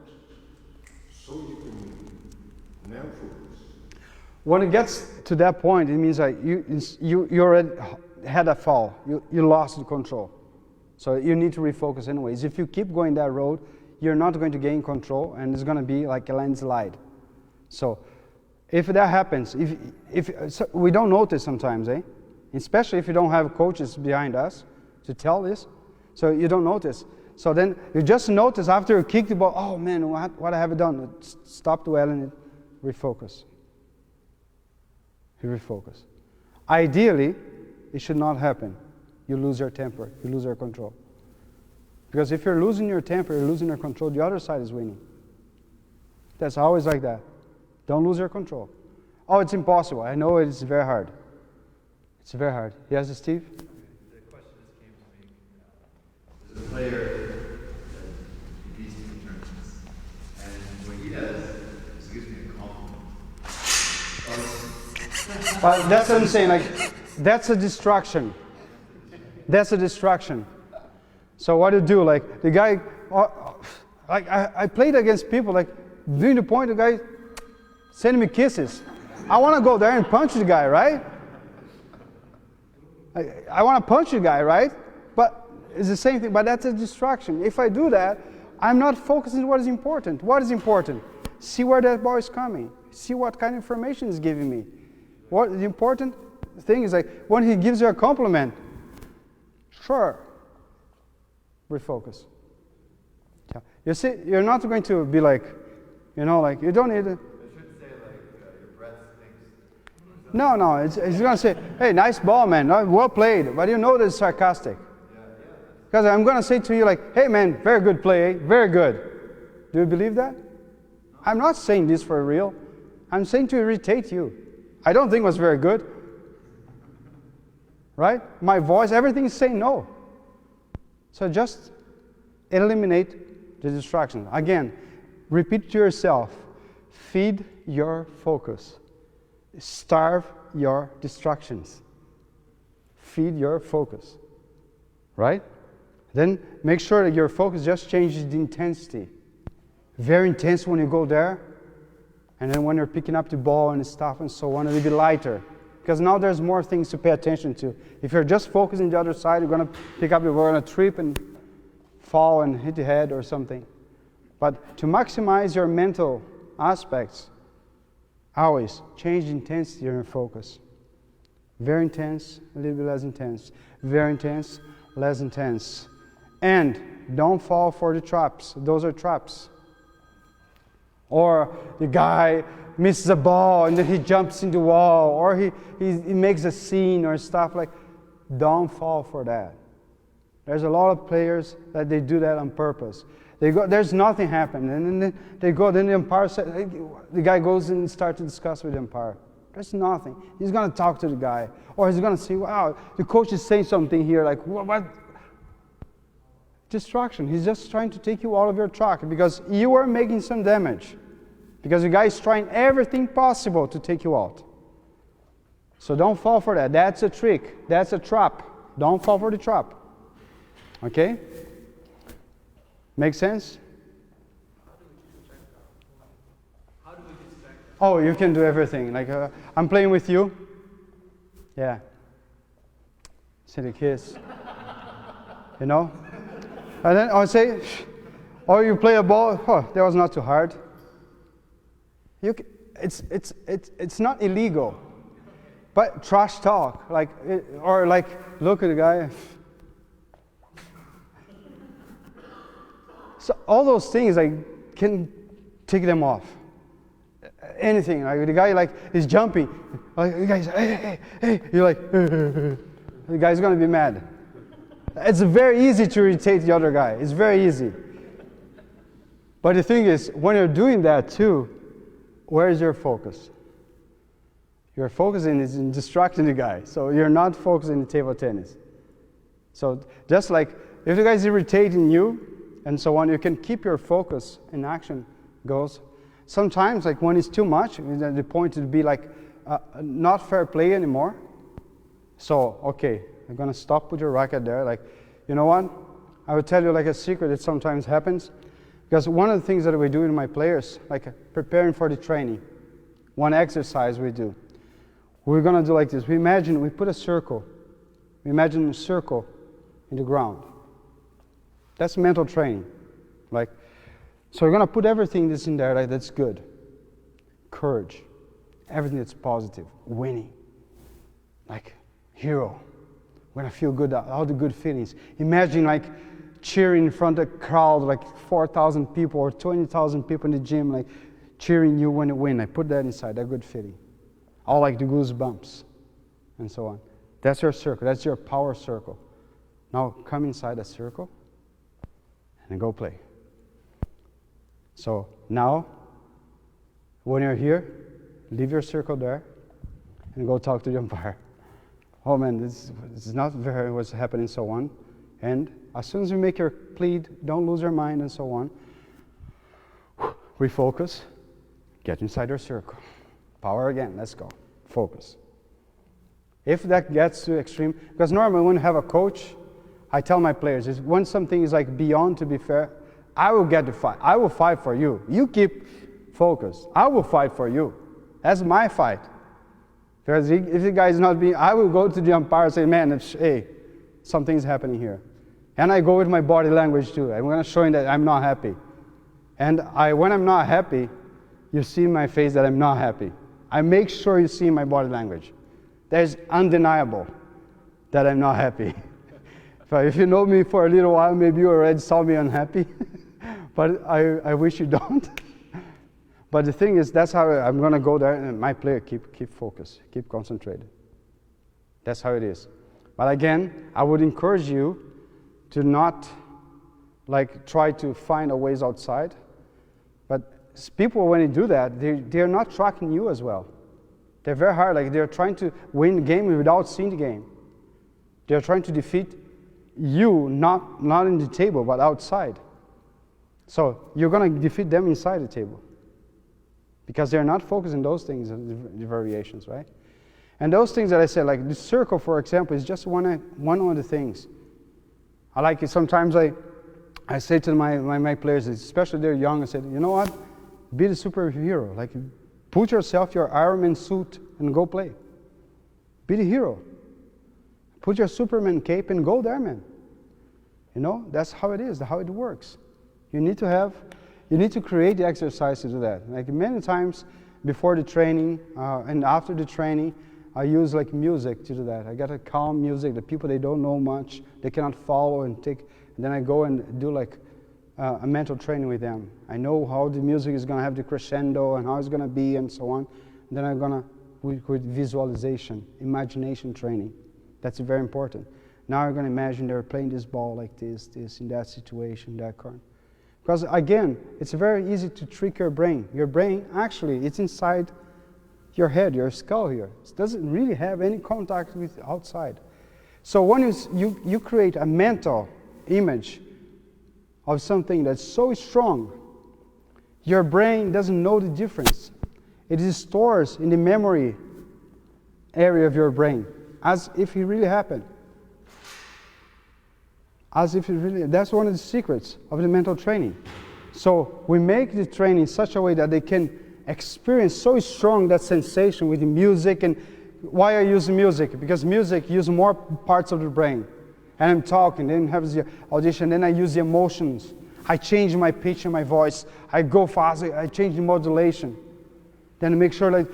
Speaker 2: so you can now focus.
Speaker 1: When it gets to that point, it means like you already had a fall. You lost the control. So you need to refocus anyways. If you keep going that road, you're not going to gain control, and it's going to be like a landslide. So if that happens, so we don't notice sometimes, especially if you don't have coaches behind us to tell this, so you don't notice. So then you just notice after you kick the ball, oh man, what have I done? Stop dwelling, refocus. You refocus. Ideally, it should not happen. You lose your temper, you lose your control. Because if you're losing your temper, you're losing your control, the other side is winning. That's always like that. Don't lose your control. Oh, it's impossible. I know it's very hard. It's very hard. Yes, Steve?
Speaker 3: The question just came to me. There's a player that beats me in tournaments, and when he does, he gives me a compliment.
Speaker 1: But that's what I'm saying. Like, that's a distraction. That's a distraction. So what do you do? Like the guy, like I played against people. Like during the point, the guy sending me kisses. I want to go there and punch the guy, right? I want to punch the guy, right? But it's the same thing. But that's a distraction. If I do that, I'm not focusing on what is important. What is important? See where that ball is coming. See what kind of information is giving me. What the important thing is, like when he gives you a compliment, sure, refocus. Yeah. You see, you're not going to be like, like you don't need it.
Speaker 3: It should say like your breath stinks.
Speaker 1: No, it's going to say, hey, nice ball, man, well played. But you know that it's sarcastic. Because I'm going to say to you like, hey, man, very good play, very good. Do you believe that? I'm not saying this for real. I'm saying to irritate you. I don't think it was very good. Right? My voice, everything is saying no. So just eliminate the distraction. Again, repeat to yourself, feed your focus. Starve your distractions. Feed your focus. Right? Then make sure that your focus just changes the intensity. Very intense when you go there, and then when you're picking up the ball and stuff and so on, it'll be lighter. Because now there's more things to pay attention to. If you're just focusing the other side, you're going to pick up the ball, going to trip and fall and hit the head or something. But to maximize your mental aspects, always change the intensity of your focus. Very intense, a little bit less intense. Very intense, less intense. And don't fall for the traps. Those are traps. Or the guy misses a ball and then he jumps in the wall, or he makes a scene or stuff like. Don't fall for that. There's a lot of players that they do that on purpose. They go, there's nothing happened, and then they go. Then the umpire says, the guy goes and starts to discuss with the umpire. There's nothing. He's going to talk to the guy, or he's going to see, wow, the coach is saying something here, like what? Distraction. He's just trying to take you out of your track because you are making some damage. Because the guy is trying everything possible to take you out. So don't fall for that. That's a trick. That's a trap. Don't fall for the trap. Okay? Make sense?
Speaker 3: How do we distract?
Speaker 1: Oh, you can do everything. Like, I'm playing with you. Yeah. Send a kiss. And then I'll say, or you play a ball. Oh, that was not too hard. It's not illegal, but trash talk, or look at the guy. So all those things, can take them off. Anything, like the guy is jumping, the guy's hey, you're like, the guy's gonna be mad. It's very easy to irritate the other guy. It's very easy. But the thing is, when you're doing that too, where is your focus? Your focus is in distracting the guy. So you're not focusing in table tennis. So just like if the guy is irritating you and so on, you can keep your focus in action goes. Sometimes when it's too much, the point would be not fair play anymore. So, okay, I'm going to stop with your racket there. You know what? I will tell you a secret that sometimes happens. Because one of the things that we do in my players, preparing for the training, One exercise we do. We're going to do like this. We put a circle. We imagine a circle in the ground. That's mental training. Like, so we're going to put everything that's in there that's good. Courage. Everything that's positive. Winning. Like, hero. We're going to feel good, all the good feelings. Imagine like cheering in front of a crowd, like 4,000 people or 20,000 people in the gym, like cheering you when you win. I put that inside, that good feeling. All like the goosebumps and so on. That's your circle. That's your power circle. Now come inside a circle and go play. So now, when you're here, leave your circle there and go talk to the umpire. Oh man, this is not very what's happening, so on. And as soon as you make your plead, don't lose your mind and so on. Refocus. Get inside your circle. Power again. Let's go. Focus. If that gets too extreme, because normally when you have a coach, I tell my players, is when something is like beyond to be fair, I will get the fight. I will fight for you. You keep focused. I will fight for you. That's my fight. Because if the guy is not being, I will go to the umpire and say, man, hey, something's happening here. And I go with my body language too. I'm going to show him that I'm not happy. And when I'm not happy, you see in my face that I'm not happy. I make sure you see my body language. There's undeniable that I'm not happy. But if you know me for a little while, maybe you already saw me unhappy. But I wish you don't. But the thing is, that's how I'm going to go there, and my player keep focused, keep concentrated. That's how it is. But again, I would encourage you to not like try to find a ways outside. But people, when they do that, they're not tracking you as well. They're very hard, like they're trying to win the game without seeing the game. They're trying to defeat you, not in the table, but outside. So you're going to defeat them inside the table. Because they're not focused on those things, the variations, right? And those things that I said, like the circle, for example, is just one of the things. I like it. Sometimes I say to my players, especially they're young, I said, you know what? Be the superhero. Like, put yourself your Iron Man suit and go play. Be the hero. Put your Superman cape and go there, man. You know, that's how it is, how it works. You need to create the exercise to do that. Like many times before the training and after the training, I use like music to do that. I got a calm music. The people, they don't know much, they cannot follow and then I go and do like a mental training with them. I know how the music is going to have the crescendo and how it's going to be and so on. And then I'm going to, with visualization, imagination training. That's very important. Now I'm going to imagine they're playing this ball like this, in that situation, that kind. Because again, it's very easy to trick your brain. Your brain, actually, it's inside your head, your skull here. It doesn't really have any contact with outside. So when you create a mental image of something that's so strong, your brain doesn't know the difference. It stores in the memory area of your brain as if it really happened. As if it really, that's one of the secrets of the mental training. So we make the training in such a way that they can experience so strong that sensation with the music. And why I use music? Because music uses more parts of the brain. And I'm talking, then have the audition, then I use the emotions. I change my pitch and my voice. I go fast, I change the modulation. Then I make sure like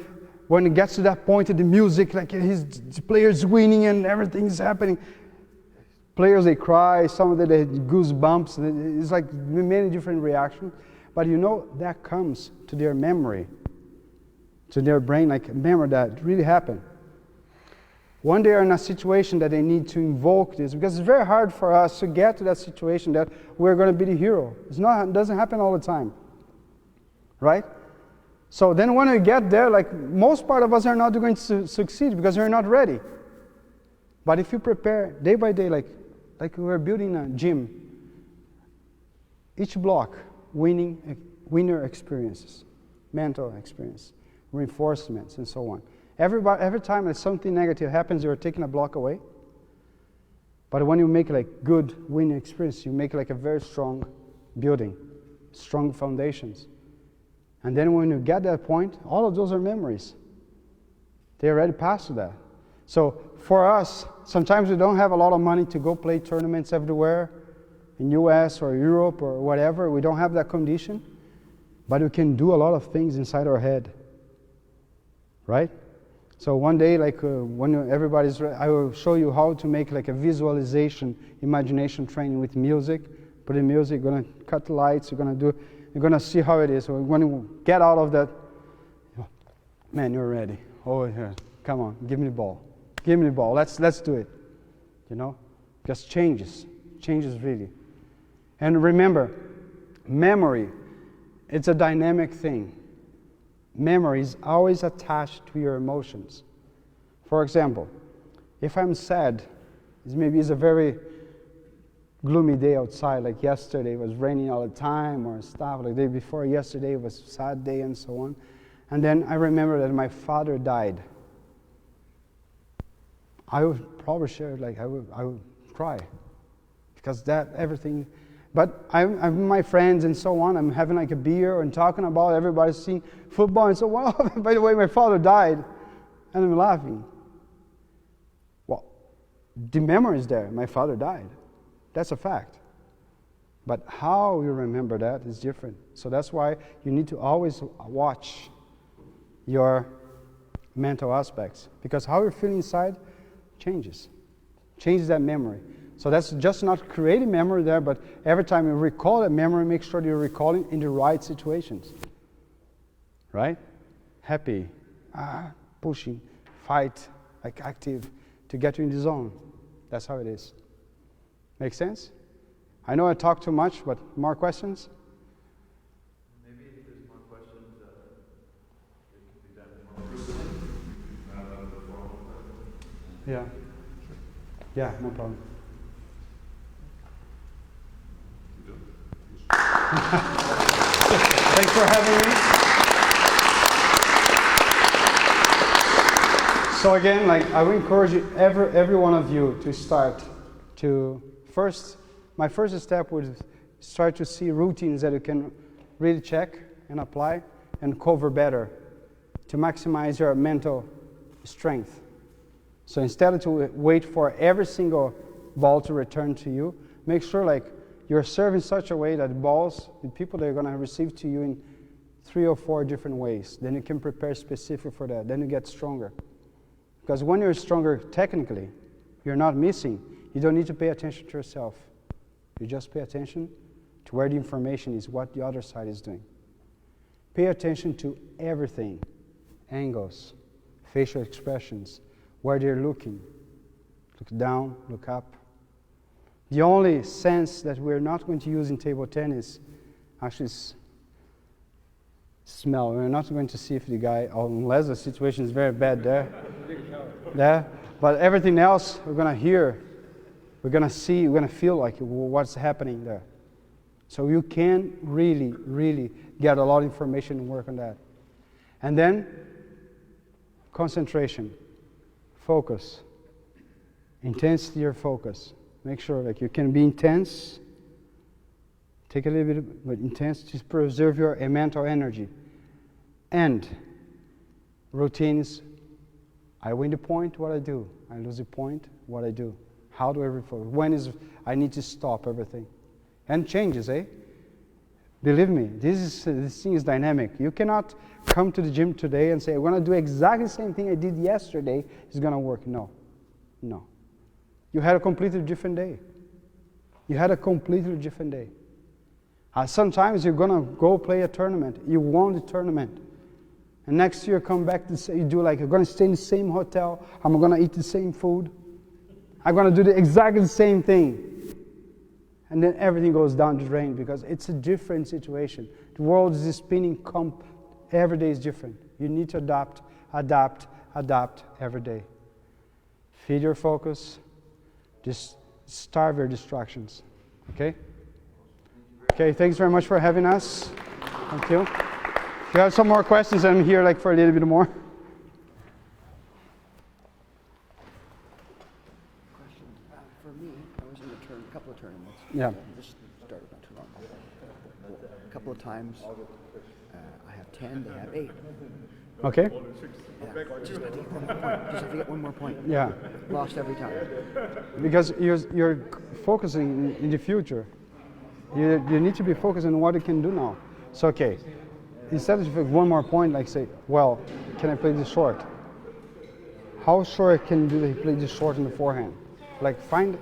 Speaker 1: when it gets to that point of the music, like the player's winning and everything's happening. Players, they cry, some of them, they goosebumps. It's like many different reactions. But you know, that comes to their memory, to their brain, like remember that really happened. When they are in a situation that they need to invoke this, because it's very hard for us to get to that situation that we're going to be the hero. It doesn't happen all the time, right? So then when we get there, like most part of us are not going to succeed because we're not ready. But if you prepare day by day, like we're building a gym, each block, winner experiences, mental experience, reinforcements, and so on. Every time that something negative happens, you're taking a block away. But when you make like good winning experience, you make like a very strong building, strong foundations. And then when you get that point, all of those are memories. They already passed through that. So for us, sometimes we don't have a lot of money to go play tournaments everywhere, in US or Europe or whatever. We don't have that condition, but we can do a lot of things inside our head, right? So one day, like when everybody's ready, I will show you how to make like a visualization, imagination training with music. Put in music, you're gonna cut the lights, you're gonna see how it is. So when you get out of that, man, you're ready. Oh yeah, come on, give me the ball. Give me the ball, let's do it. You know? Because changes really. And remember, memory, it's a dynamic thing. Memory is always attached to your emotions. For example, if I'm sad, maybe it's a very gloomy day outside, like yesterday it was raining all the time or stuff, like the day before yesterday it was a sad day and so on. And then I remember that my father died. I would probably share, like I would cry because that everything. But I'm with my friends and so on. I'm having like a beer and talking about everybody's seeing football and so on. Well, by the way, my father died, and I'm laughing. Well, the memory is there. My father died. That's a fact. But how you remember that is different. So that's why you need to always watch your mental aspects, because how you feel inside changes that memory. So that's just not creating memory there, but every time you recall a memory, make sure you're recalling in the right situations. Right? Happy, pushing, fight, like active, to get you in the zone. That's how it is. Make sense? I know I talk too much, but more questions?
Speaker 3: Maybe if there's more questions, it can be done more personally.
Speaker 1: Yeah. Yeah, no problem. Thanks for having me. So again, like I would encourage you, every one of you to start to my first step would start to see routines that you can really check and apply and cover better to maximize your mental strength. So instead of to wait for every single ball to return to you, make sure like you're serving such a way that the people that are going to receive to you in 3 or 4 different ways. Then you can prepare specific for that. Then you get stronger. Because when you're stronger technically, you're not missing. You don't need to pay attention to yourself. You just pay attention to where the information is, what the other side is doing. Pay attention to everything. Angles, facial expressions, where they're looking. Look down, look up. The only sense that we're not going to use in table tennis actually is smell. We're not going to see if the guy, unless the situation is very bad there. But everything else, we're going to hear, we're going to see, we're going to feel like what's happening there. So you can really, really get a lot of information and work on that. And then, concentration, focus, intensity or focus. Make sure like you can be intense, take a little bit but intense to preserve your mental energy. And routines, I win the point, what I do. I lose the point, what I do. How do I refocus? When is I need to stop everything? And changes, Believe me, this thing is dynamic. You cannot come to the gym today and say, I'm going to do exactly the same thing I did yesterday. It's going to work. No. You had a completely different day. Sometimes you're going to go play a tournament. You won the tournament. And next year come back to say, you're going to stay in the same hotel. I'm going to eat the same food. I'm going to do exactly the same thing. And then everything goes down the drain because it's a different situation. The world is spinning. Every day is different. You need to adapt every day. Feed your focus. Just starve your distractions. Okay? Okay, thanks very much for having us. Thank you. If you have some more questions, I'm here for a little bit more.
Speaker 4: Question. For me, I was in a couple of tournaments.
Speaker 1: Yeah.
Speaker 4: This started not too long ago. a couple of times. I have 10, they have 8.
Speaker 1: Okay?
Speaker 4: Yeah. Just have to get one more point. Just have to get one more point.
Speaker 1: Yeah.
Speaker 4: Lost every time.
Speaker 1: Because you're focusing in the future. You need to be focused on what you can do now. So, okay, instead of one more point, like say, well, can I play this short? How short can you play this short in the forehand? Like find